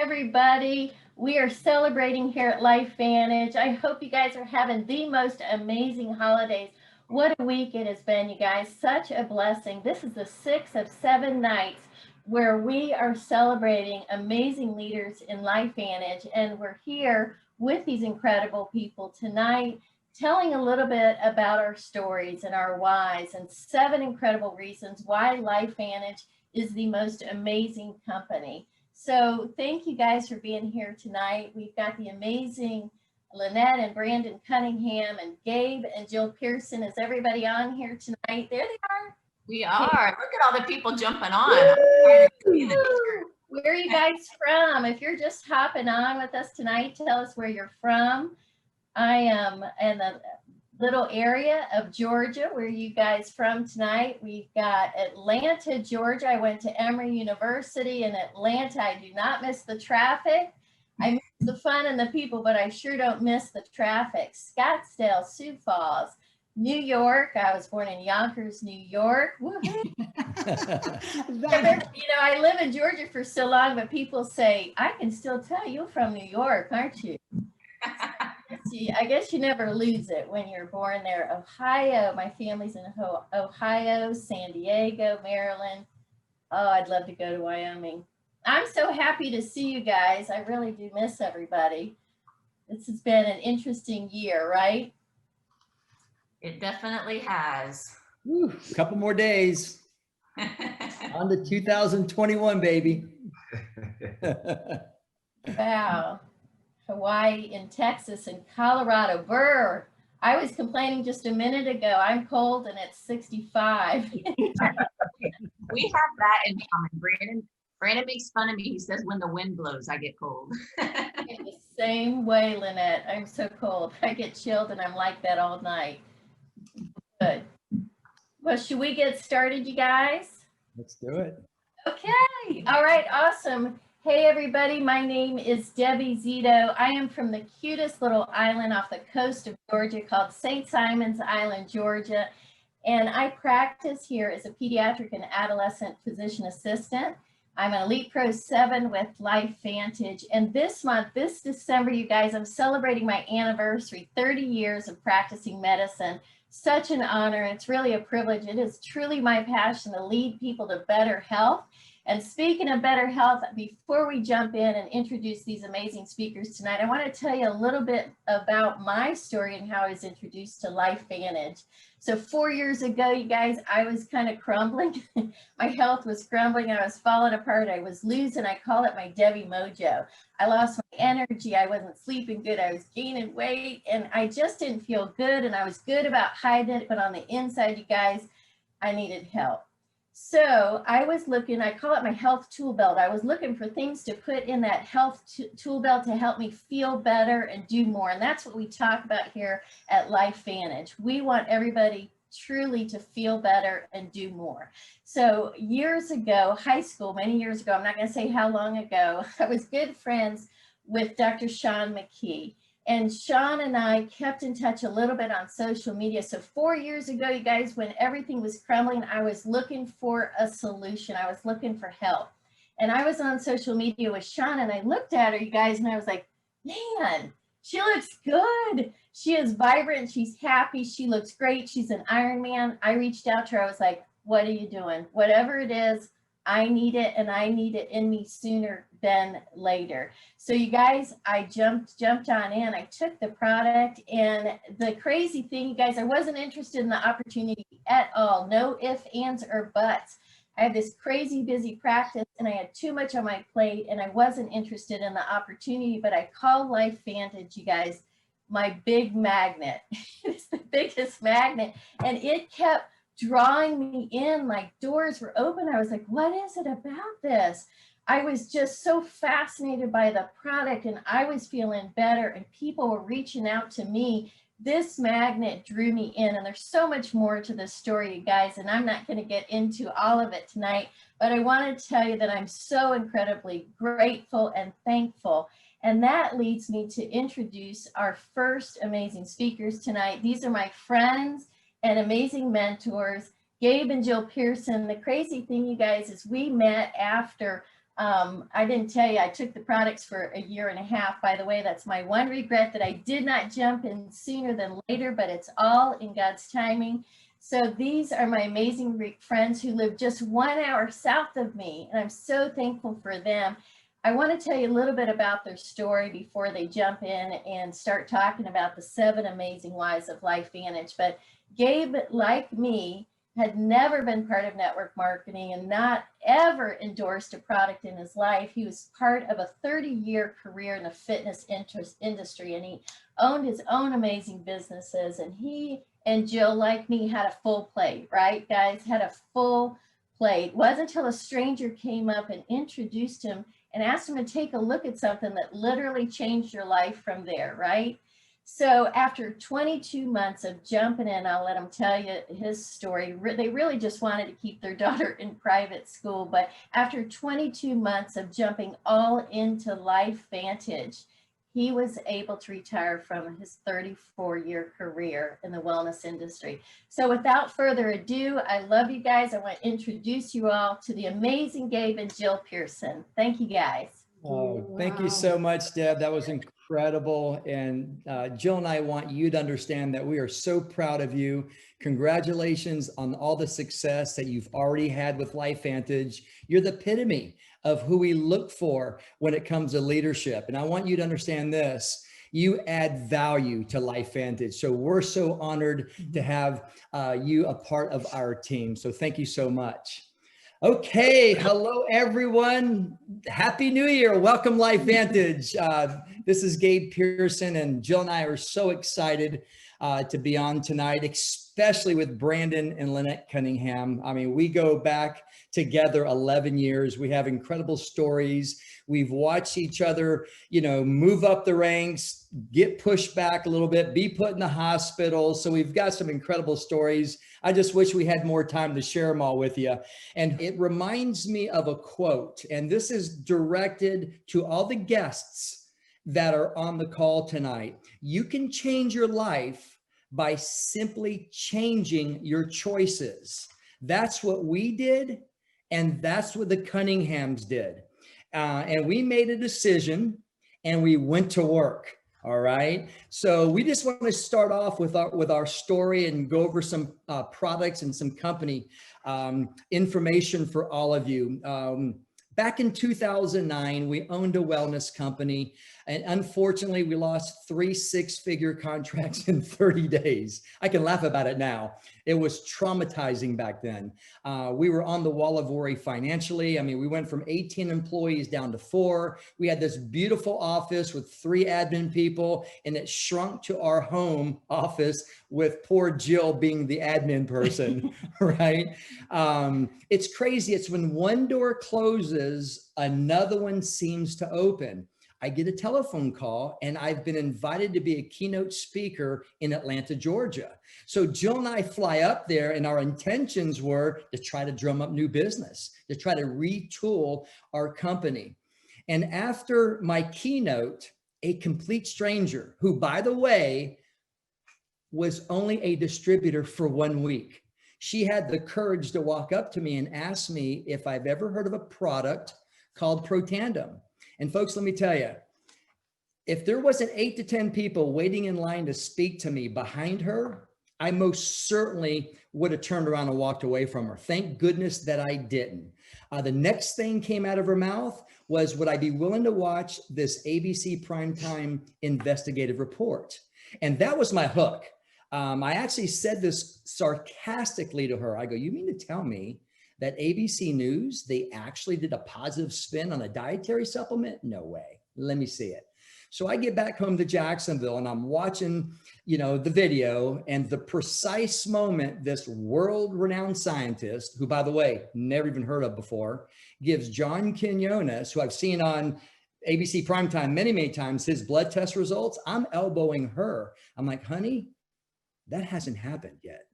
everybody. We are celebrating here at LifeVantage. I hope you guys are having the most amazing holidays. What a week it has been, you guys. Such a blessing. This is the 6th of 7 nights where we are celebrating amazing leaders in LifeVantage, and we're here with these incredible people tonight, telling a little bit about our stories and our whys and 7 incredible reasons why LifeVantage is the most amazing company. So thank you guys for being here tonight. We've got the amazing Lynette and Brandon Cunningham and Gabe and Jill Pearson. Is everybody on here tonight? There they are. We are. Look at all the people jumping on. Where are you guys from? If you're just hopping on with us tonight, tell us where you're from. I am in the little area of Georgia. Where are you guys from tonight? We've got Atlanta, Georgia. I went to Emory University in Atlanta. I do not miss the traffic. I miss the fun and the people, but I sure don't miss the traffic. Scottsdale, Sioux Falls, New York. I was born in Yonkers, New York. I live in Georgia for so long, but people say, I can still tell you're from New York, aren't you? I guess you never lose it when you're born there. Ohio, my family's in Ohio, San Diego, Maryland. Oh, I'd love to go to Wyoming. I'm so happy to see you guys. I really do miss everybody. This has been an interesting year, right? It definitely has. Woo, a couple more days. On to 2021, baby. Wow. Hawaii and Texas and Colorado. Brr. I was complaining just a minute ago. I'm cold and it's 65. We have that in common. Brandon makes fun of me. He says when the wind blows, I get cold. In the same way, Lynette. I'm so cold. I get chilled and I'm like that all night. Good. Well, should we get started, you guys? Let's do it. Okay. All right. Awesome. Hey, everybody. My name is Debbie Zito. I am from the cutest little island off the coast of Georgia called St. Simon's Island, Georgia. And I practice here as a pediatric and adolescent physician assistant. I'm an Elite Pro 7 with LifeVantage. And this month, this December, you guys, I'm celebrating my anniversary, 30 years of practicing medicine. Such an honor. It's really a privilege. It is truly my passion to lead people to better health. And speaking of better health, before we jump in and introduce these amazing speakers tonight, I want to tell you a little bit about my story and how I was introduced to LifeVantage. So 4 years ago, you guys, I was kind of crumbling. My health was crumbling. I was falling apart. I was losing. I call it my Debbie Mojo. I lost my energy. I wasn't sleeping good. I was gaining weight and I just didn't feel good. And I was good about hiding it. But on the inside, you guys, I needed help. So I was looking, I call it my health tool belt. I was looking for things to put in that health tool belt to help me feel better and do more. And that's what we talk about here at LifeVantage. We want everybody truly to feel better and do more. So years ago, high school, many years ago, I'm not going to say how long ago, I was good friends with Dr. Sean McKee. And Sean and I kept in touch a little bit on social media. So 4 years ago, you guys, when everything was crumbling, I was looking for a solution. I was looking for help. And I was on social media with Sean and I looked at her, you guys, and I was like, man, she looks good. She is vibrant. She's happy. She looks great. She's an Ironman. I reached out to her. I was like, what are you doing? Whatever it is, I need it, and I need it in me sooner than later. So you guys, I jumped on in. I took the product, and the crazy thing, you guys, I wasn't interested in the opportunity at all. No ifs, ands, or buts. I have this crazy busy practice, and I had too much on my plate, and I wasn't interested in the opportunity, but I call LifeVantage, you guys, my big magnet. It's the biggest magnet, and it kept drawing me in, like doors were open. I was like, what is it about this? I was just so fascinated by the product and I was feeling better and people were reaching out to me. This magnet drew me in, and there's so much more to this story, you guys, and I'm not going to get into all of it tonight, but I want to tell you that I'm so incredibly grateful and thankful. And that leads me to introduce our first amazing speakers tonight. These are my friends and amazing mentors, Gabe and Jill Pearson. The crazy thing, you guys, is we met after I didn't tell you, I took the products for a year and a half. By the way, that's my one regret, that I did not jump in sooner than later, but it's all in God's timing. So these are my amazing friends who live just 1 hour south of me, and I'm so thankful for them. I want to tell you a little bit about their story before they jump in and start talking about the 7 amazing whys of LifeVantage. But Gabe, like me, had never been part of network marketing and not ever endorsed a product in his life. He was part of a 30-year career in the fitness industry, and he owned his own amazing businesses. And he and Jill, like me, had a full plate, right, guys? Had a full plate. It wasn't until a stranger came up and introduced him and asked him to take a look at something that literally changed your life from there, right? So after 22 months of jumping in, I'll let him tell you his story. They really just wanted to keep their daughter in private school. But after 22 months of jumping all into LifeVantage, he was able to retire from his 34-year career in the wellness industry. So without further ado, I love you guys. I want to introduce you all to the amazing Gabe and Jill Pearson. Thank you, guys. Oh, thank you so much, Deb. That was incredible. And Jill and I want you to understand that we are so proud of you. Congratulations on all the success that you've already had with LifeVantage. You're the epitome of who we look for when it comes to leadership. And I want you to understand this. You add value to LifeVantage. So we're so honored to have you a part of our team. So thank you so much. Okay, hello everyone. Happy New Year. Welcome LifeVantage. This is Gabe Pearson, and Jill and I are so excited to be on tonight, especially with Brandon and Lynette Cunningham. I mean, we go back together 11 years. We have incredible stories. We've watched each other, move up the ranks, get pushed back a little bit, be put in the hospital. So we've got some incredible stories. I just wish we had more time to share them all with you. And it reminds me of a quote, and this is directed to all the guests that are on the call tonight. You can change your life by simply changing your choices. That's what we did, and that's what the Cunninghams did. And we made a decision and we went to work. All right. So we just want to start off with our story and go over some products and some company information for all of you. Back in 2009, we owned a wellness company, and unfortunately, we lost 3 6-figure contracts in 30 days. I can laugh about it now. It was traumatizing back then. We were on the wall of worry financially. I mean, we went from 18 employees down to 4. We had this beautiful office with 3 admin people, and it shrunk to our home office with poor Jill being the admin person, right? It's crazy. It's when one door closes, another one seems to open. I get a telephone call, and I've been invited to be a keynote speaker in Atlanta, Georgia. So Jill and I fly up there, and our intentions were to try to drum up new business, to try to retool our company. And after my keynote, a complete stranger, who, by the way, was only a distributor for 1 week, she had the courage to walk up to me and ask me if I've ever heard of a product called Protandem. And folks, let me tell you, if there wasn't 8 to 10 people waiting in line to speak to me behind her, I most certainly would have turned around and walked away from her. Thank goodness that I didn't. The next thing came out of her mouth was, would I be willing to watch this ABC primetime investigative report? And that was my hook. I actually said this sarcastically to her. I go, you mean to tell me that ABC News, they actually did a positive spin on a dietary supplement? No way. Let me see it. So I get back home to Jacksonville, and I'm watching, the video, and the precise moment this world-renowned scientist, who, by the way, never even heard of before, gives John Quinones, who I've seen on ABC Primetime many, many times, his blood test results. I'm elbowing her. I'm like, honey, that hasn't happened yet.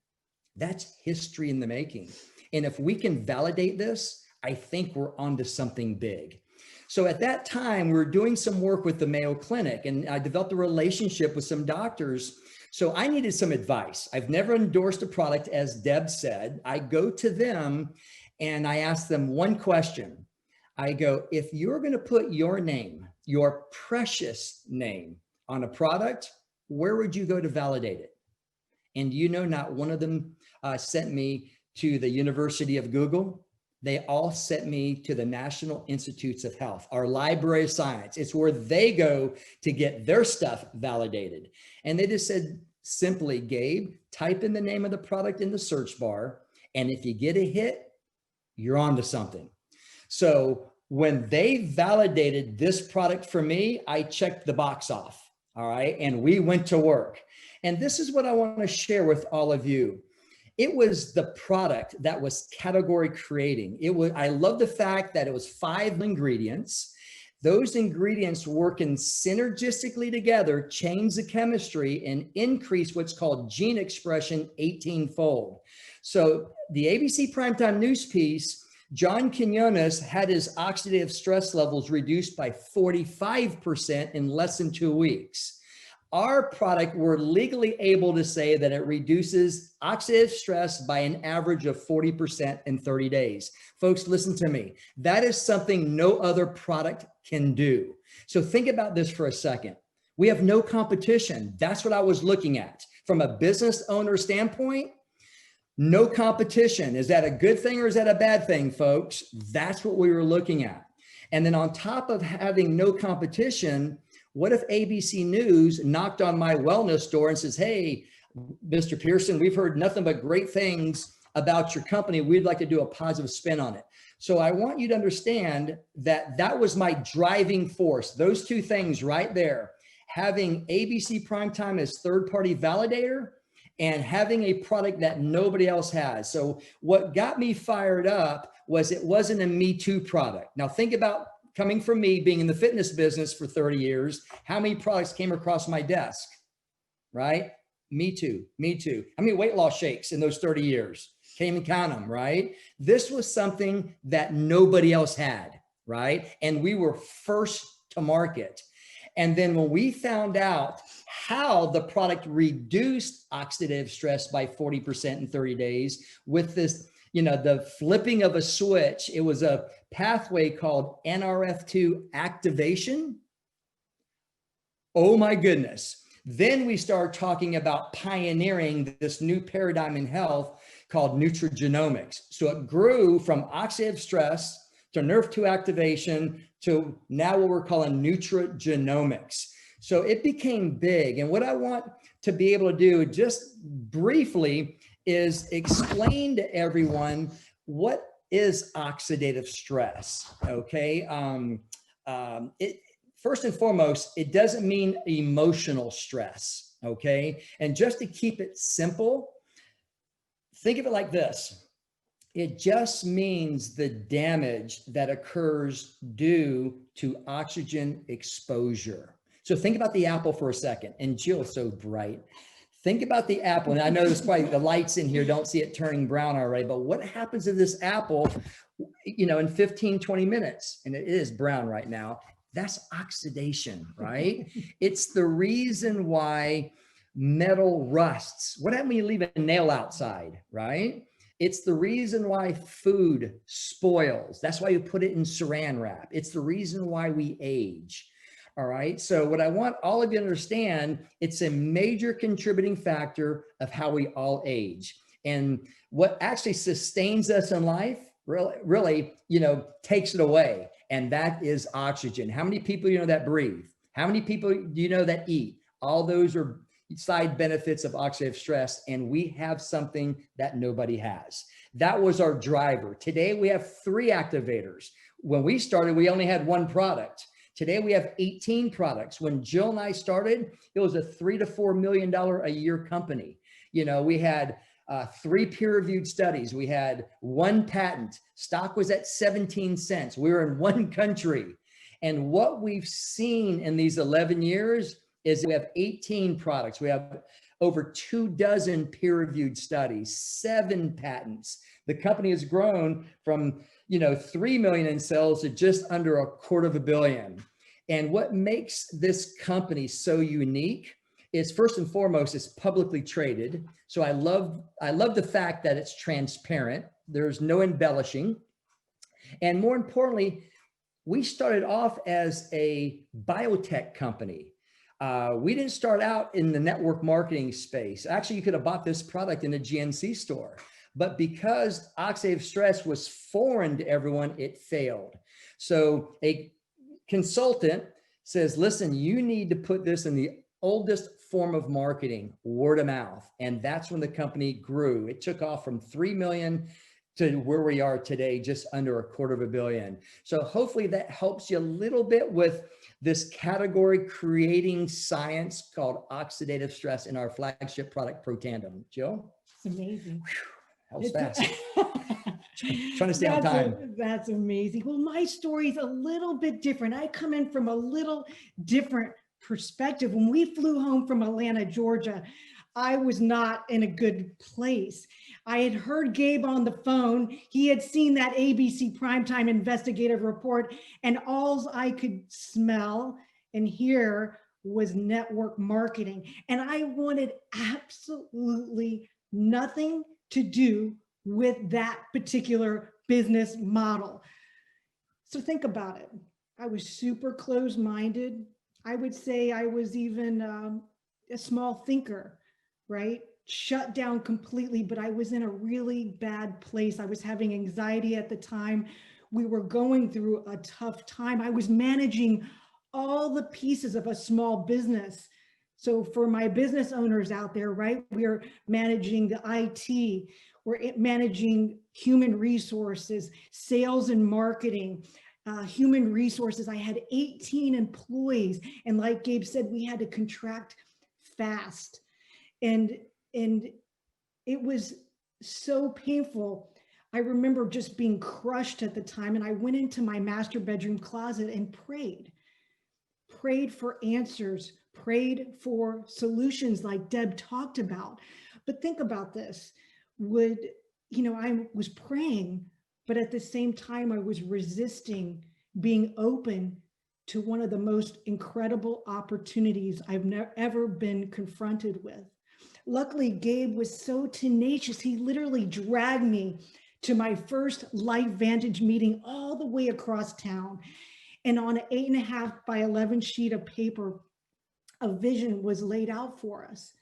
That's history in the making. And if we can validate this, I think we're onto something big. So at that time, we were doing some work with the Mayo Clinic, and I developed a relationship with some doctors. So I needed some advice. I've never endorsed a product, as Deb said. I go to them and I ask them one question. I go, if you're going to put your name, your precious name on a product, where would you go to validate it? And you know, not one of them sent me to the University of Google. They all sent me to the National Institutes of Health, our Library of Science. It's where they go to get their stuff validated. And they just said simply, Gabe, type in the name of the product in the search bar. And if you get a hit, you're on to something. So when they validated this product for me, I checked the box off. All right. And we went to work. And this is what I want to share with all of you. It was the product that was category creating. I love the fact that it was 5 ingredients. Those ingredients working synergistically together, change the chemistry and increase what's called gene expression 18-fold. So the ABC Primetime News piece, John Quinones had his oxidative stress levels reduced by 45% in less than 2 weeks. Our product, we're legally able to say that it reduces oxidative stress by an average of 40% in 30 days. Folks, listen to me. That is something no other product can do. So think about this for a second. We have no competition. That's what I was looking at. From a business owner standpoint, no competition. Is that a good thing or is that a bad thing, folks? That's what we were looking at. And then on top of having no competition, what if ABC News knocked on my wellness door and says, hey, Mr. Pearson, we've heard nothing but great things about your company. We'd like to do a positive spin on it. So I want you to understand that that was my driving force. Those two things right there, having ABC Primetime as third-party validator and having a product that nobody else has. So what got me fired up was it wasn't a Me Too product. Now think about coming from me being in the fitness business for 30 years, how many products came across my desk, right? Me too, me too. How many weight loss shakes in those 30 years? Can't even count them, right? This was something that nobody else had, right? And we were first to market. And then when we found out how the product reduced oxidative stress by 40% in 30 days with this, you know, the flipping of a switch, it was a pathway called NRF2 activation. Oh my goodness. Then we start talking about pioneering this new paradigm in health called nutrigenomics. So it grew from oxidative stress to NRF2 activation to now what we're calling nutrigenomics. So it became big. And what I want to be able to do just briefly is explain to everyone what is oxidative stress, okay? First and foremost, it doesn't mean emotional stress, okay? And just to keep it simple, think of it like this. It just means the damage that occurs due to oxygen exposure. So think about the apple for a second, and Jill's so bright. Think about the apple, and I know there's probably the lights in here, don't see it turning brown already, but what happens to this apple, you know, in 15, 20 minutes, and it is brown right now, that's oxidation, right? It's the reason why metal rusts. What happens when you leave a nail outside, right? It's the reason why food spoils. That's why you put it in saran wrap. It's the reason why we age. All right. So what I want all of you to understand, it's a major contributing factor of how we all age. And what actually sustains us in life really, you know, takes it away. And that is oxygen. How many people you know that breathe? How many people do you know that eat? All those are side benefits of oxidative stress. And we have something that nobody has. That was our driver. Today we have 3 activators. When we started, we only had 1 product. Today we have 18 products. When Jill and I started, it was a $3 to $4 million a year company. You know, we had 3 peer-reviewed studies. We had 1 patent. Stock was at 17 cents. We were in 1 country. And what we've seen in these 11 years is we have 18 products. We have over 24 peer-reviewed studies, 7 patents. The company has grown from, you know, 3 million in sales to just under $250 million. And what makes this company so unique is, first and foremost, it's publicly traded. So I love the fact that it's transparent. There's no embellishing. And more importantly, we started off as a biotech company. We didn't start out in the network marketing space. Actually, you could have bought this product in a GNC store, but because oxidative stress was foreign to everyone, it failed. So a consultant says, listen, you need to put this in the oldest form of marketing, word of mouth. And that's when the company grew. It took off from 3 million to where we are today, just under $250 million. So hopefully that helps you a little bit with this category creating science called oxidative stress in our flagship product, Protandim. Jill? It's amazing. That was fast. Trying to stay on time. That's amazing. Well, my story is a little bit different. I come in from a little different perspective. When we flew home from Atlanta, Georgia, I was not in a good place. I had heard Gabe on the phone. He had seen that ABC primetime investigative report, and all I could smell and hear was network marketing. And I wanted absolutely nothing to do with that particular business model. So think about it. I was super closed-minded. I would say I was even a small thinker, right? Shut down completely, but I was in a really bad place. I was having anxiety at the time. We were going through a tough time. I was managing all the pieces of a small business. So for my business owners out there, right, we're managing the IT, we're managing human resources, sales and marketing, human resources. I had 18 employees. And like Gabe said, we had to contract fast. And it was so painful. I remember just being crushed at the time. And I went into my master bedroom closet and prayed for answers, prayed for solutions like Deb talked about. But think about this. I was praying, but at the same time, I was resisting being open to one of the most incredible opportunities I've ever been confronted with. Luckily, Gabe was so tenacious. He literally dragged me to my first LifeVantage meeting all the way across town. And on an 8.5 by 11 sheet of paper, a vision was laid out for us.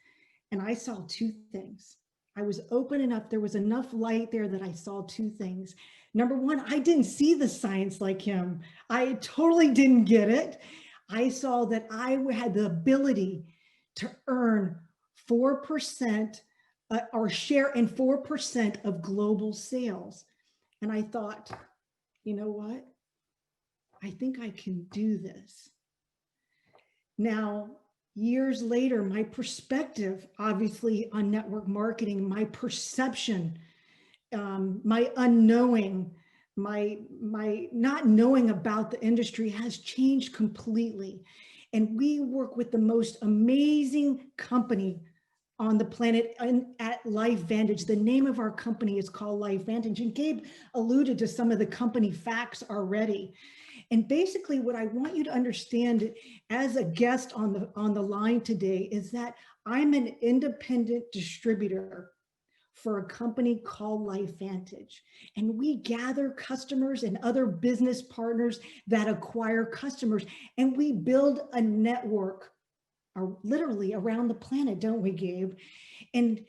And I saw two things. I was open enough. There was enough light there that I saw two things. Number one, I didn't see the science like him. I totally didn't get it. I saw that I had the ability to earn 4% or share in 4% of global sales. And I thought, you know what? I think I can do this. Now, years later, my perspective, obviously on network marketing, my perception, my unknowing, my not knowing about the industry has changed completely. And we work with the most amazing company on the planet at LifeVantage. The name of our company is called LifeVantage. And Gabe alluded to some of the company facts already. And basically what I want you to understand as a guest on the line today is that I'm an independent distributor for a company called LifeVantage. And we gather customers and other business partners that acquire customers. And we build a network literally around the planet, don't we, Gabe? And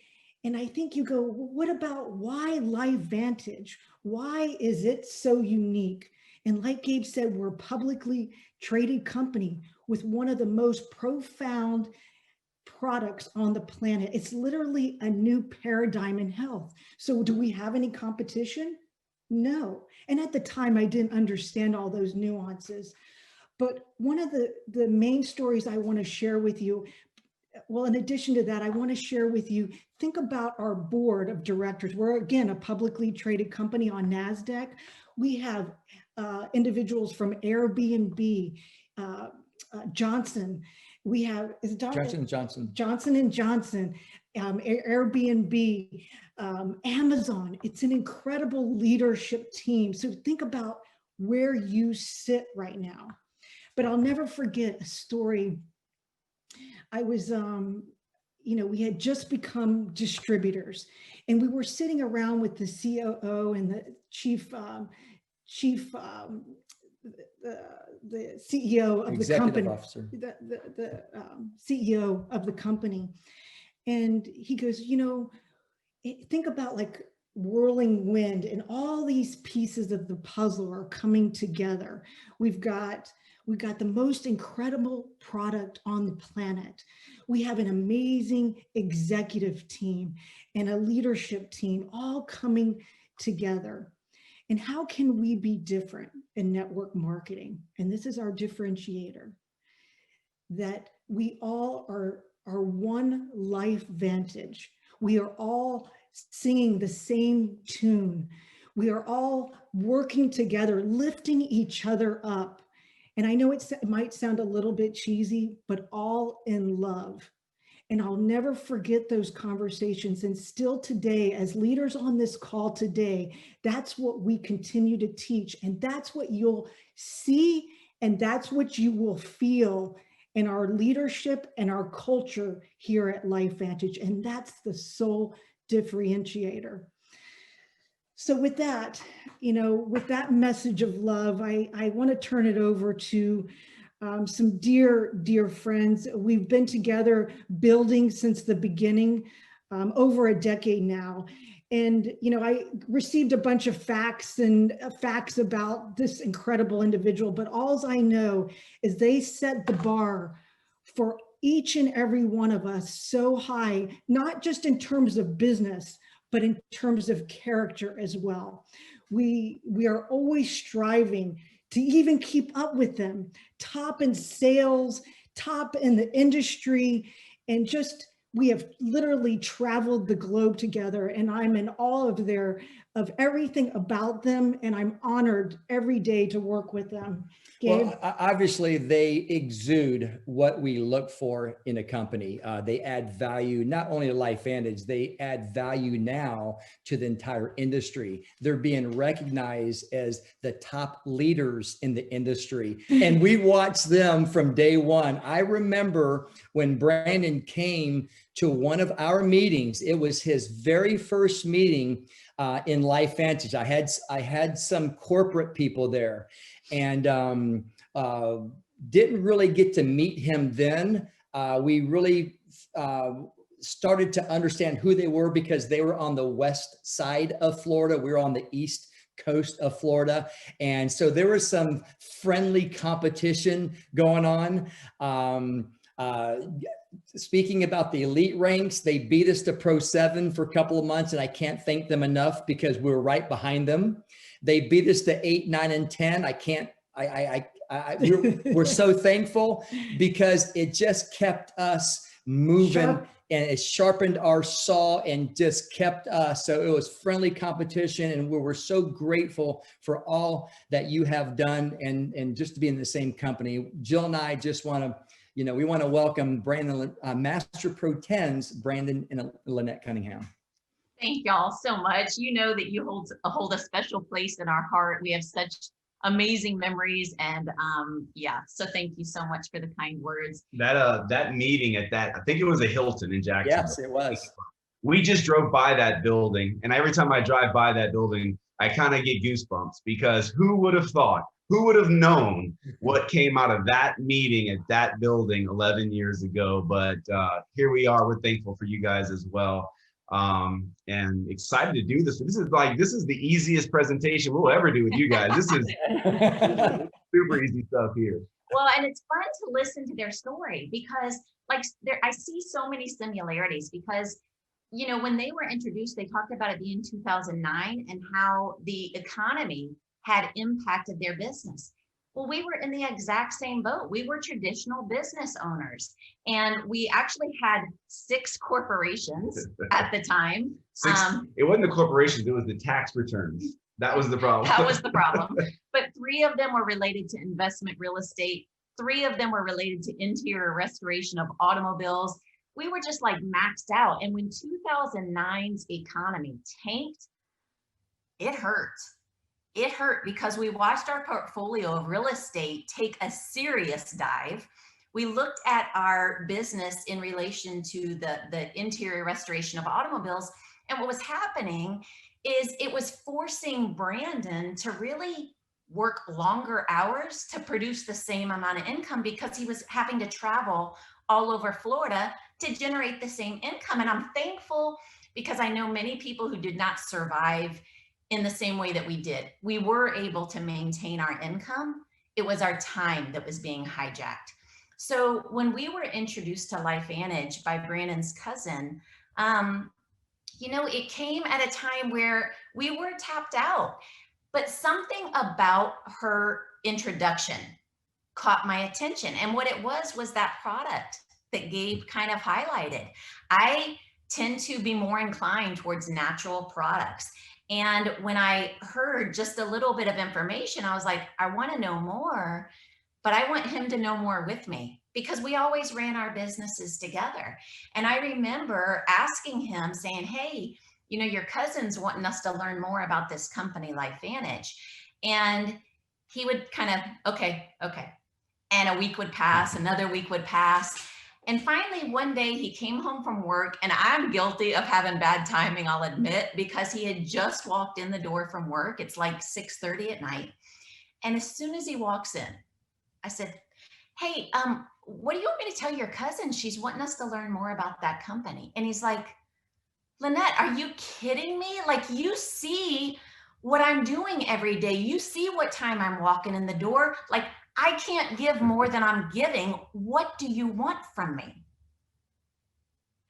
I think you go, what about why LifeVantage? Why is it so unique? And like Gabe said, we're a publicly traded company with one of the most profound products on the planet. It's literally a new paradigm in health. So do we have any competition? No. And at the time, I didn't understand all those nuances. But one of the main stories I want to share with you, well, in addition to that, I want to share with you, think about our board of directors. We're, again, a publicly traded company on NASDAQ. We have individuals from Airbnb, Johnson. We have Johnson & Johnson, Airbnb, Amazon. It's an incredible leadership team. So think about where you sit right now. But I'll never forget a story. I was, we had just become distributors, and we were sitting around with the COO and the chief the CEO of the Executive company, officer. the CEO of the company. And he goes, you know, think about like whirling wind and all these pieces of the puzzle are coming together. We've got the most incredible product on the planet. We have an amazing executive team and a leadership team all coming together. And how can we be different in network marketing? And this is our differentiator, that we all are one life vantage. We are all singing the same tune. We are all working together, lifting each other up. And I know it might sound a little bit cheesy, but all in love. And I'll never forget those conversations. And still today, as leaders on this call today, that's what we continue to teach. And that's what you'll see, and that's what you will feel in our leadership and our culture here at LifeVantage. And that's the sole differentiator. So with that, you know, with that message of love, I want to turn it over to some dear friends. We've been together building since the beginning, over a decade now. And, you know, I received a bunch of facts about this incredible individual, but all I know is they set the bar for each and every one of us so high, not just in terms of business, but in terms of character as well. We are always striving to even keep up with them, top in sales, top in the industry, and just, we have literally traveled the globe together, and I'm in awe of everything about them, and I'm honored every day to work with them. Gabe? Well, obviously they exude what we look for in a company. They add value, not only to LifeVantage, they add value now to the entire industry. They're being recognized as the top leaders in the industry. And we watched them from day one. I remember when Brandon came to one of our meetings, it was his very first meeting in LifeVantage. I had some corporate people there, and didn't really get to meet him then. We really started to understand who they were because they were on the west side of Florida. We were on the east coast of Florida. And so there was some friendly competition going on. Speaking about the elite ranks, they beat us to Pro 7 for a couple of months, and I can't thank them enough because we were right behind them. They beat us to 8, 9, and 10. We're so thankful because it just kept us moving, and it sharpened our saw and just kept us. So it was friendly competition, and we were so grateful for all that you have done, and just to be in the same company. Jill and I just want to, you know, we want to welcome Brandon, Master Pro 10s, Brandon and Lynette Cunningham. Thank y'all so much. You know that you hold a special place in our heart. We have such amazing memories, and yeah, so thank you so much for the kind words. That meeting at that, I think it was a Hilton in Jacksonville. Yes, it was. We just drove by that building, and every time I drive by that building, I kind of get goosebumps, because who would have thought, who would have known what came out of that meeting at that building 11 years ago? But here we are. We're thankful for you guys as well. And excited to do this. This is the easiest presentation we'll ever do with you guys. This is super easy stuff here. Well, and it's fun to listen to their story, because I see so many similarities, because, you know, when they were introduced, they talked about it being 2009 and how the economy had impacted their business. Well, we were in the exact same boat. We were traditional business owners, and we actually had 6 corporations at the time. It wasn't the corporations, it was the tax returns. That was the problem. That was the problem. But 3 of them were related to investment real estate. 3 of them were related to interior restoration of automobiles. We were just like maxed out. And when 2009's economy tanked, it hurt. It hurt because we watched our portfolio of real estate take a serious dive. We looked at our business in relation to the interior restoration of automobiles. And what was happening is it was forcing Brandon to really work longer hours to produce the same amount of income because he was having to travel all over Florida to generate the same income. And I'm thankful because I know many people who did not survive in the same way that we did. We were able to maintain our income. It was our time that was being hijacked. So when we were introduced to LifeVantage by Brandon's cousin, it came at a time where we were tapped out, but something about her introduction caught my attention. And what it was that product that Gabe kind of highlighted. I tend to be more inclined towards natural products. And when I heard just a little bit of information, I was like, I want to know more, but I want him to know more with me because we always ran our businesses together. And I remember asking him saying, hey, your cousin's wanting us to learn more about this company, LifeVantage. And he would kind of, okay. And a week would pass, another week would pass. And finally, one day he came home from work, and I'm guilty of having bad timing, I'll admit, because he had just walked in the door from work. It's like 6:30 at night. And as soon as he walks in, I said, hey, what do you want me to tell your cousin? She's wanting us to learn more about that company. And he's like, Lynette, are you kidding me? Like, you see what I'm doing every day. You see what time I'm walking in the door. Like, I can't give more than I'm giving. What do you want from me?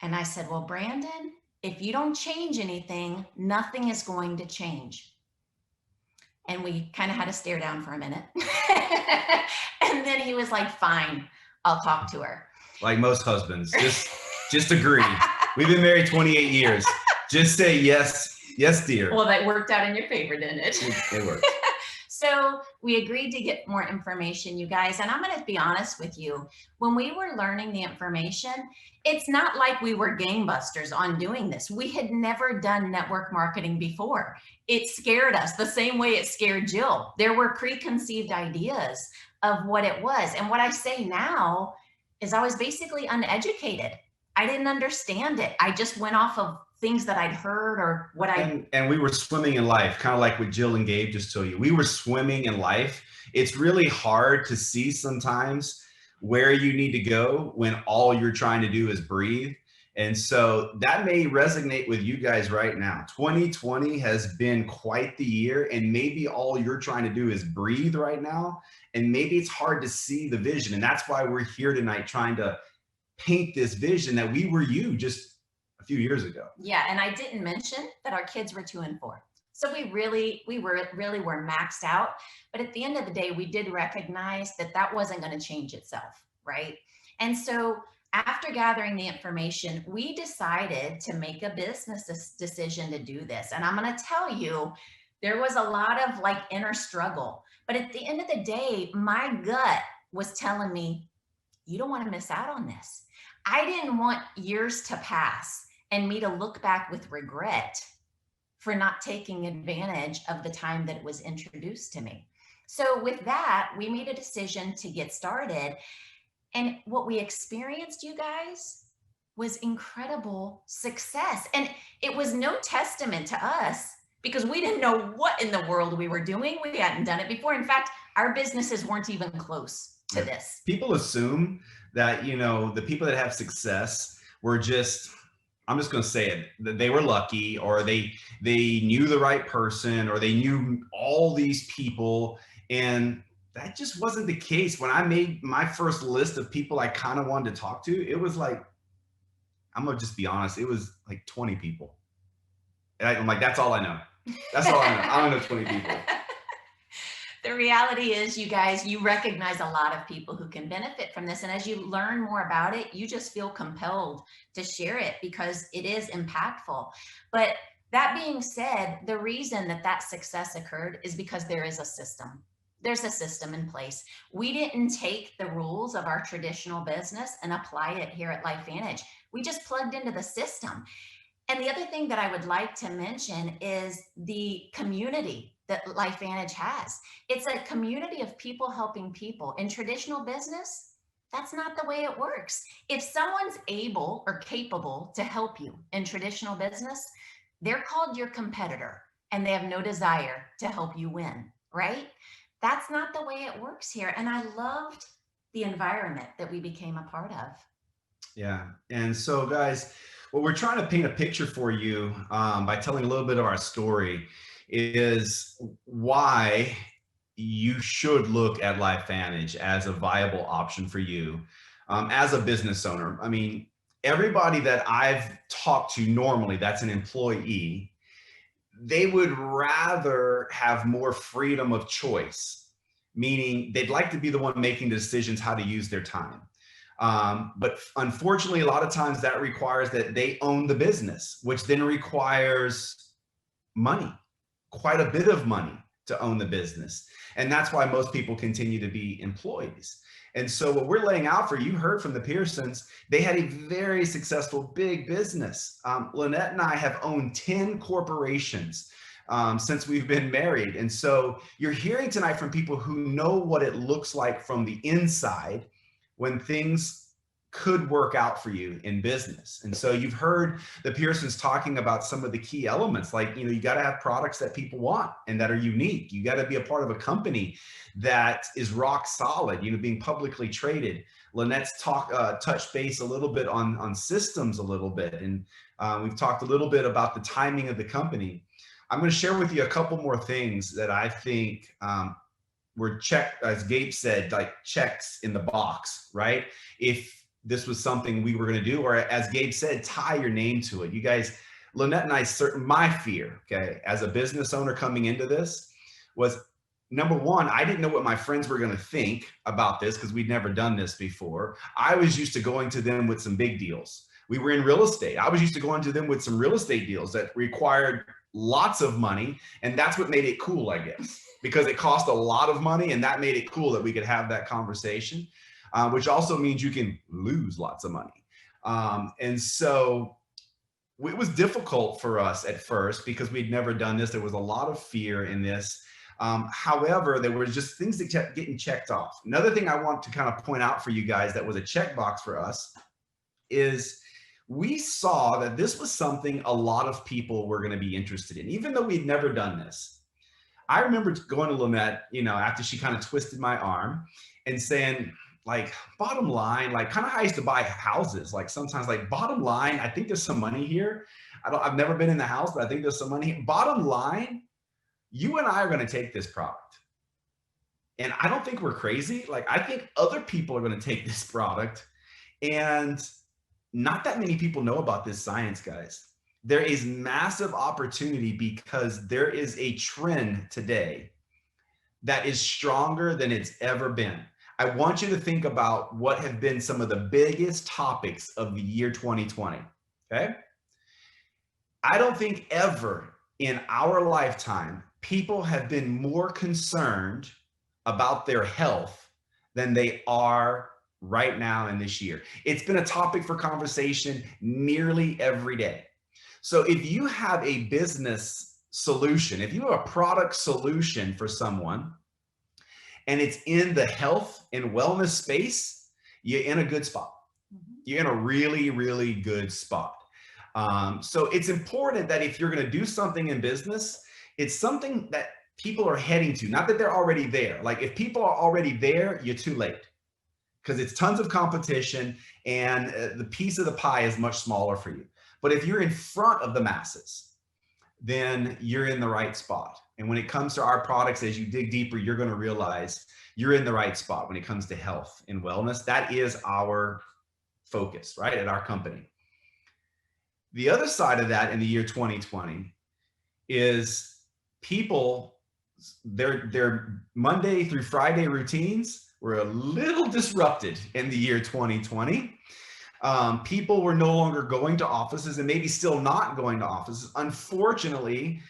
And I said, well, Brandon, if you don't change anything, nothing is going to change. And we kind of had to stare down for a minute. And then he was like, fine, I'll talk to her. Like most husbands, just agree. We've been married 28 years. Just say yes, dear. Well, that worked out in your favor, didn't it? It worked. So we agreed to get more information, you guys. And I'm going to be honest with you. When we were learning the information, it's not like we were gangbusters on doing this. We had never done network marketing before. It scared us the same way it scared Jill. There were preconceived ideas of what it was. And what I say now is I was basically uneducated. I didn't understand it. I just went off of things that I'd heard or what and we were swimming in life, kind of like what Jill and Gabe just told you. We were swimming in life. It's really hard to see sometimes where you need to go when all you're trying to do is breathe. And so that may resonate with you guys right now. 2020 has been quite the year, and maybe all you're trying to do is breathe right now. And maybe it's hard to see the vision. And that's why we're here tonight trying to paint this vision that we were you just a few years ago. Yeah, and I didn't mention that our kids were 2 and 4. So we really were maxed out. But at the end of the day, we did recognize that that wasn't going to change itself, right? And so after gathering the information, we decided to make a business decision to do this. And I'm going to tell you, there was a lot of like inner struggle. But at the end of the day, my gut was telling me, you don't want to miss out on this. I didn't want years to pass and me to look back with regret for not taking advantage of the time that it was introduced to me. So with that, we made a decision to get started. And what we experienced, you guys, was incredible success. And it was no testament to us because we didn't know what in the world we were doing. We hadn't done it before. In fact, our businesses weren't even close to this. People assume that, the people that have success were just, I'm just going to say it, that they were lucky, or they knew the right person, or they knew all these people. And that just wasn't the case. When I made my first list of people I kind of wanted to talk to, it was like, I'm going to just be honest, it was like 20 people. And I'm like, that's all I know. That's all I know. I don't know 20 people. The reality is, you guys, you recognize a lot of people who can benefit from this. And as you learn more about it, you just feel compelled to share it because it is impactful. But that being said, the reason that success occurred is because there is a system. There's a system in place. We didn't take the rules of our traditional business and apply it here at LifeVantage. We just plugged into the system. And the other thing that I would like to mention is the community that LifeVantage has. It's a community of people helping people. In traditional business, that's not the way it works. If someone's able or capable to help you in traditional business, they're called your competitor and they have no desire to help you win, right? that's not the way it works here. And I loved the environment that we became a part of. Yeah. And so, guys, what we're trying to paint a picture for you by telling a little bit of our story is why you should look at LifeVantage as a viable option for you as a business owner. I mean, everybody that I've talked to normally that's an employee, they would rather have more freedom of choice, meaning they'd like to be the one making the decisions how to use their time. But unfortunately, a lot of times that requires that they own the business, which then requires money, quite a bit of money to own the business. And that's why most people continue to be employees. And so what we're laying out for you, heard from the Pearsons, they had a very successful big business. Lynette and I have owned 10 corporations since we've been married. And so you're hearing tonight from people who know what it looks like from the inside when things could work out for you in business. And so you've heard the Pearsons talking about some of the key elements, like, you know, you got to have products that people want and that are unique. You got to be a part of a company that is rock solid, you know, being publicly traded. Lynette's touched base a little bit on systems a little bit. And we've talked a little bit about the timing of the company. I'm going to share with you a couple more things that I think were checked, as Gabe said, like checks in the box, right? If this was something we were going to do, or as Gabe said, tie your name to it. You guys, Lynette and I, my fear, okay, as a business owner coming into this was, number one, I didn't know what my friends were going to think about this because we'd never done this before. I was used to going to them with some big deals. We were in real estate. I was used to going to them with some real estate deals that required lots of money. And that's what made it cool, I guess, because it cost a lot of money, and that made it cool that we could have that conversation. Which also means you can lose lots of money. And so it was difficult for us at first because we'd never done this. There was a lot of fear in this. However, there were just things that kept getting checked off. Another thing I want to kind of point out for you guys that was a checkbox for us is we saw that this was something a lot of people were going to be interested in, even though we'd never done this. I remember going to Lynette, you know, after she kind of twisted my arm and saying, like, bottom line, like kind of how I used to buy houses, like sometimes, like, bottom line, I think there's some money here. I've never been in the house, but I think there's some money here. Bottom line, you and I are going to take this product. And I don't think we're crazy. Like, I think other people are going to take this product. And not that many people know about this science, guys. There is massive opportunity because there is a trend today that is stronger than it's ever been. I want you to think about what have been some of the biggest topics of the year 2020, okay? I don't think ever in our lifetime, people have been more concerned about their health than they are right now in this year. It's been a topic for conversation nearly every day. So if you have a business solution, if you have a product solution for someone, and it's in the health and wellness space, you're in a good spot. You're in a really, really good spot. So it's important that if you're going to do something in business, it's something that people are heading to, not that they're already there. Like, if people are already there, you're too late because it's tons of competition and the piece of the pie is much smaller for you. But if you're in front of the masses, then you're in the right spot. And when it comes to our products, as you dig deeper, you're going to realize you're in the right spot when it comes to health and wellness. That is our focus, right, at our company. The other side of that in the year 2020 is people, their Monday through Friday routines were a little disrupted in the year 2020. People were no longer going to offices and maybe still not going to offices. Unfortunately,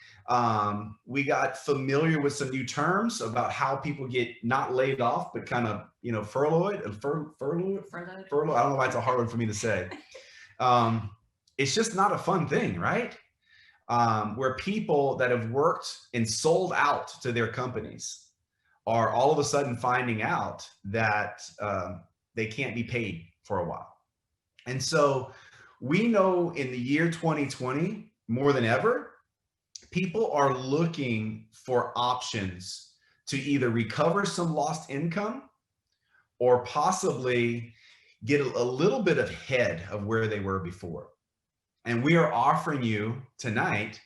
we got familiar with some new terms about how people get not laid off, but kind of, you know, furloughed. I don't know why it's a hard one for me to say. It's just not a fun thing, right? Where people that have worked and sold out to their companies are all of a sudden finding out that they can't be paid for a while. And so we know in the year 2020, more than ever, people are looking for options to either recover some lost income or possibly get a little bit ahead of where they were before. And we are offering you tonight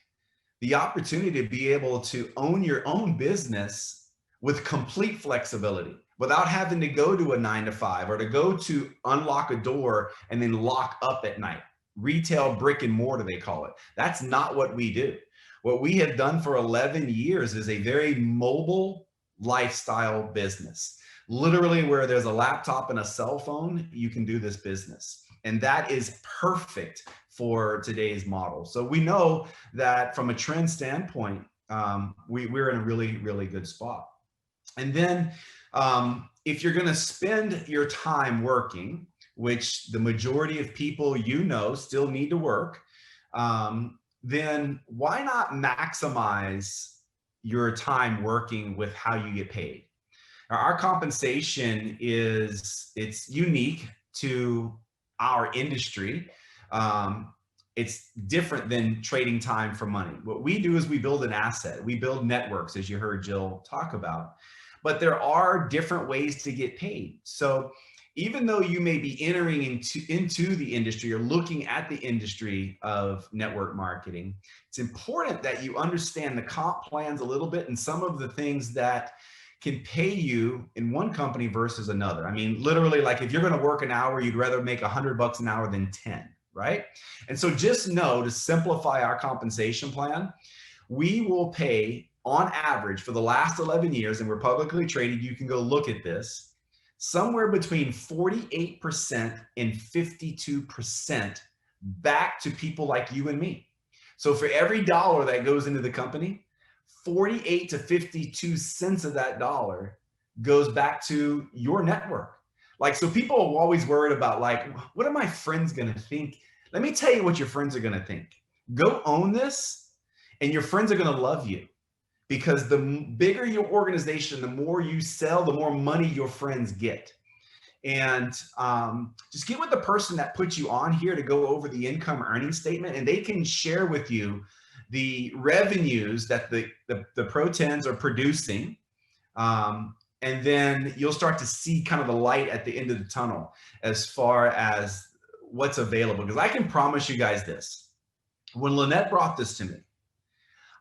the opportunity to be able to own your own business with complete flexibility, without having to go to a 9 to 5 or to go to unlock a door and then lock up at night. Retail brick and mortar, they call it. That's not what we do. What we have done for 11 years is a very mobile lifestyle business. Literally, where there's a laptop and a cell phone, you can do this business. And that is perfect for today's model. So we know that from a trend standpoint, we're in a really, really good spot. And then if you're going to spend your time working, which the majority of people still need to work, then why not maximize your time working with how you get paid? Our compensation it's unique to our industry. It's different than trading time for money. What we do is we build an asset. We build networks, as you heard Jill talk about. But there are different ways to get paid. So even though you may be entering into the industry or looking at the industry of network marketing, it's important that you understand the comp plans a little bit and some of the things that can pay you in one company versus another. I mean, literally, like if you're going to work an hour, you'd rather make $100 an hour than 10, right? And so just know, to simplify our compensation plan, we will pay on average for the last 11 years, and we're publicly traded, you can go look at this, somewhere between 48% and 52% back to people like you and me. So for every dollar that goes into the company, 48 to 52 cents of that dollar goes back to your network. Like, so people are always worried about, like, what are my friends going to think? Let me tell you what your friends are going to think. Go own this, and your friends are going to love you. Because the bigger your organization, the more you sell, the more money your friends get. And just get with the person that put you on here to go over the income earning statement, and they can share with you the revenues that the Pro 10s are producing. And then you'll start to see kind of the light at the end of the tunnel as far as what's available. Because I can promise you guys this. When Lynette brought this to me,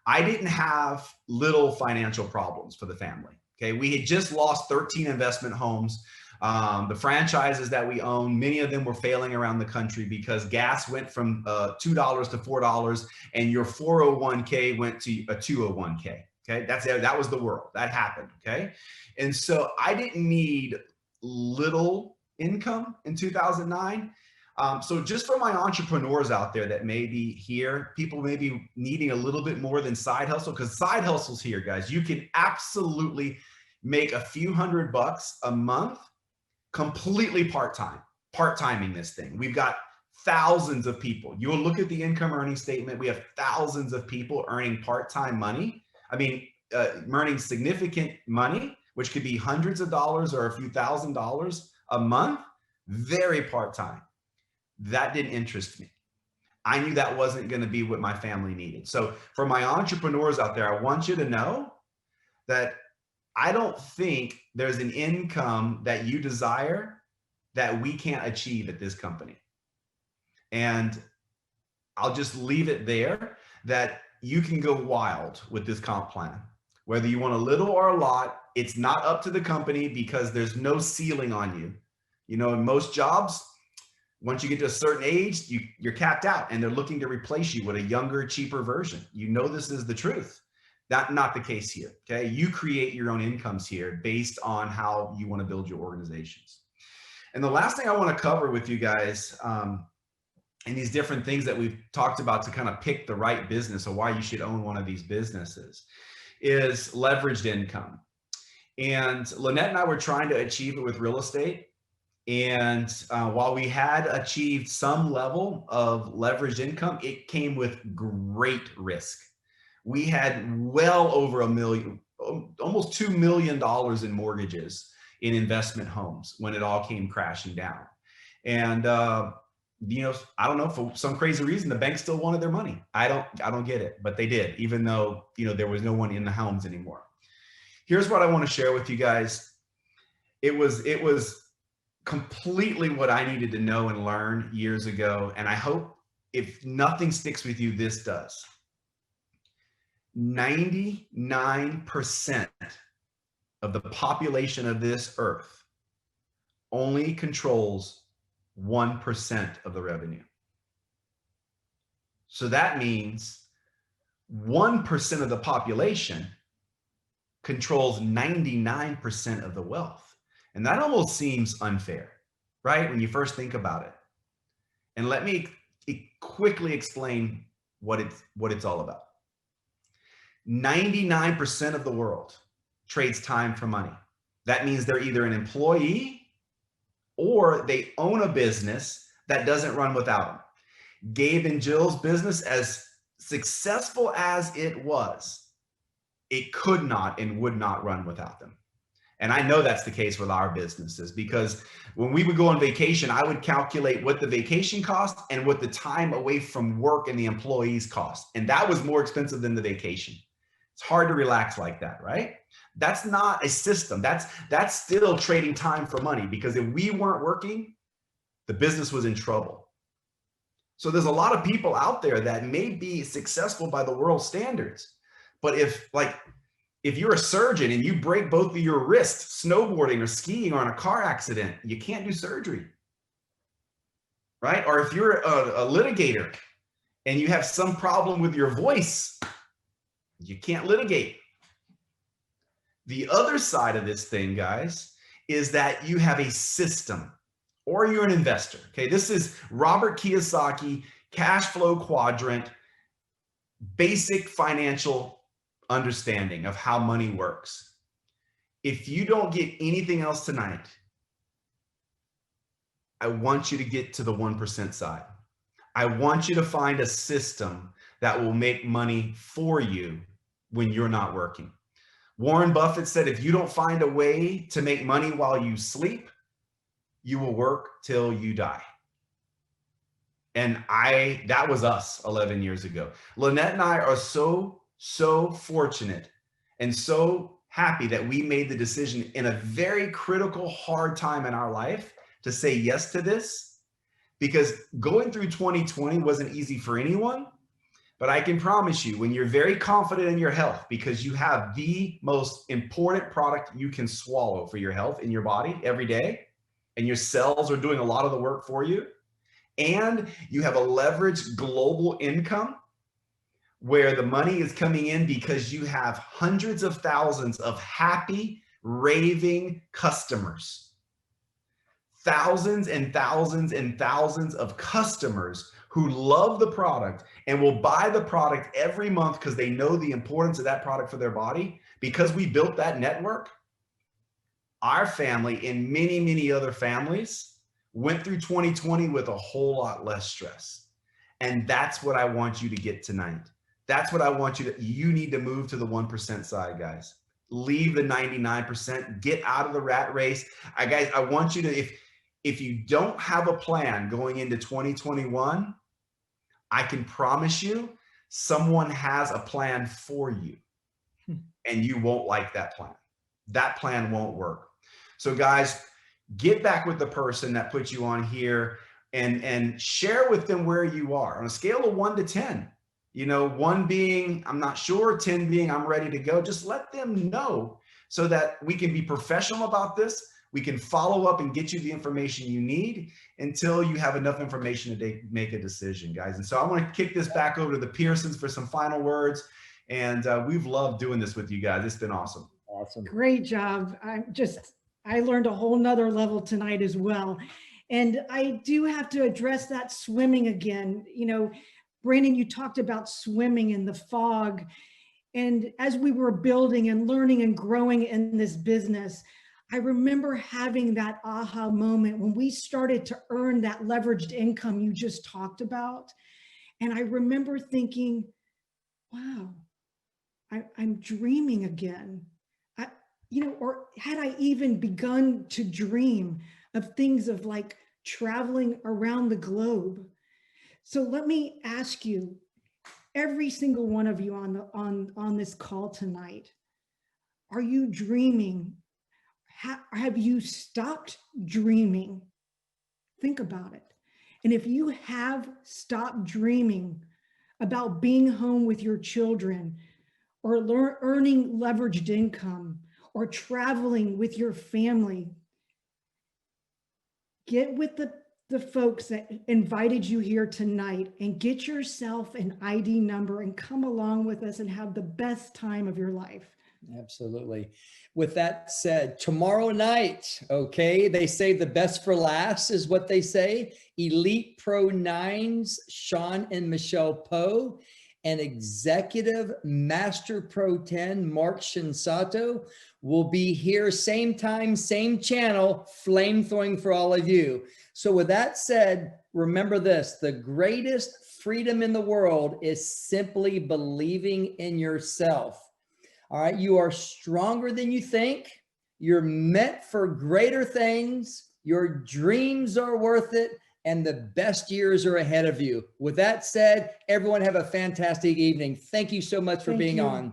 I didn't have little financial problems for the family. Okay, we had just lost 13 investment homes. The franchises that we own, many of them were failing around the country because gas went from $2 to $4, and your 401k went to a 201k. Okay, that was the world that happened. Okay, and so I didn't need little income in 2009. So just for my entrepreneurs out there that may be here, people may be needing a little bit more than side hustle, because side hustles here, guys, you can absolutely make a few $100 a month completely part-timing this thing. We've got thousands of people. You'll look at the income earning statement. We have thousands of people earning part-time money. I mean, earning significant money, which could be hundreds of dollars or a few $1,000s a month, very part-time. That didn't interest me. I knew that wasn't going to be what my family needed. So for my entrepreneurs out there, I want you to know that I don't think there's an income that you desire that we can't achieve at this company. And I'll just leave it there, that you can go wild with this comp plan. Whether you want a little or a lot, it's not up to the company because there's no ceiling on you. You know, in most jobs, once you get to a certain age, you're capped out, and they're looking to replace you with a younger, cheaper version. You know this is the truth. That's not the case here, okay? You create your own incomes here based on how you want to build your organizations. And the last thing I want to cover with you guys, and these different things that we've talked about to kind of pick the right business or why you should own one of these businesses, is leveraged income. And Lynette and I were trying to achieve it with real estate. And while we had achieved some level of leveraged income, it came with great risk. We had well over $1 million, almost $2 million in mortgages in investment homes when it all came crashing down. And you know, I don't know, for some crazy reason, the bank still wanted their money. I don't get it, but they did, even though, you know, there was no one in the homes anymore. Here's what I want to share with you guys. It was completely what I needed to know and learn years ago. And I hope if nothing sticks with you, this does. 99% of the population of this earth only controls 1% of the revenue. So that means 1% of the population controls 99% of the wealth. And that almost seems unfair, right? When you first think about it. And let me quickly explain what it's all about. 99% of the world trades time for money. That means they're either an employee or they own a business that doesn't run without them. Gabe and Jill's business, as successful as it was, it could not and would not run without them. And I know that's the case with our businesses, because when we would go on vacation, I would calculate what the vacation cost and what the time away from work and the employees cost. And that was more expensive than the vacation. It's hard to relax like that, right? That's not a system. That's still trading time for money, because if we weren't working, the business was in trouble. So there's a lot of people out there that may be successful by the world standards, but if you're a surgeon and you break both of your wrists snowboarding or skiing or in a car accident, you can't do surgery, right? Or if you're a litigator and you have some problem with your voice, you can't litigate. The other side of this thing, guys, is that you have a system, or you're an investor. Okay, this is Robert Kiyosaki, cash flow quadrant, basic financial understanding of how money works. If you don't get anything else tonight, I want you to get to the 1% side. I want you to find a system that will make money for you when you're not working. Warren Buffett said, if you don't find a way to make money while you sleep, you will work till you die. And that was us 11 years ago. Lynette and I are so fortunate and so happy that we made the decision in a very critical, hard time in our life to say yes to this, because going through 2020 wasn't easy for anyone. But I can promise you, when you're very confident in your health, because you have the most important product you can swallow for your health in your body every day, and your cells are doing a lot of the work for you, and you have a leveraged global income where the money is coming in because you have hundreds of thousands of happy, raving customers. Thousands and thousands and thousands of customers who love the product and will buy the product every month because they know the importance of that product for their body. Because we built that network, our family and many, many other families went through 2020 with a whole lot less stress. And that's what I want you to get tonight. That's what I want you need to move to the 1% side, guys. Leave the 99%, get out of the rat race. Guys, I want you to, if you don't have a plan going into 2021, I can promise you someone has a plan for you, and you won't like that plan. That plan won't work. So guys, get back with the person that put you on here and share with them where you are on a scale of 1 to 10. You know, 1 being, I'm not sure, 10 being, I'm ready to go. Just let them know so that we can be professional about this. We can follow up and get you the information you need until you have enough information to make a decision, guys. And so I want to kick this back over to the Pearsons for some final words. And we've loved doing this with you guys. It's been awesome. Awesome. Great job. I learned a whole nother level tonight as well. And I do have to address that swimming again. You know, Brandon, you talked about swimming in the fog. And as we were building and learning and growing in this business, I remember having that aha moment when we started to earn that leveraged income you just talked about. And I remember thinking, wow, I'm dreaming again. Or had I even begun to dream of things of like traveling around the globe? So let me ask you, every single one of you on this call tonight, Are you dreaming? Have you stopped dreaming? Think about it. And if you have stopped dreaming about being home with your children, or earning leveraged income, or traveling with your family, get with the folks that invited you here tonight and get yourself an ID number and come along with us and have the best time of your life. Absolutely. With that said, tomorrow night, okay, they say the best for last is what they say. Elite Pro 9s, Sean and Michelle Poe, and Executive Master Pro 10, Mark Shinsato, will be here same time, same channel, flame throwing for all of you. So with that said, remember this, the greatest freedom in the world is simply believing in yourself. All right, you are stronger than you think. You're meant for greater things. Your dreams are worth it, and the best years are ahead of you. With that said, everyone have a fantastic evening. Thank you so much for being on.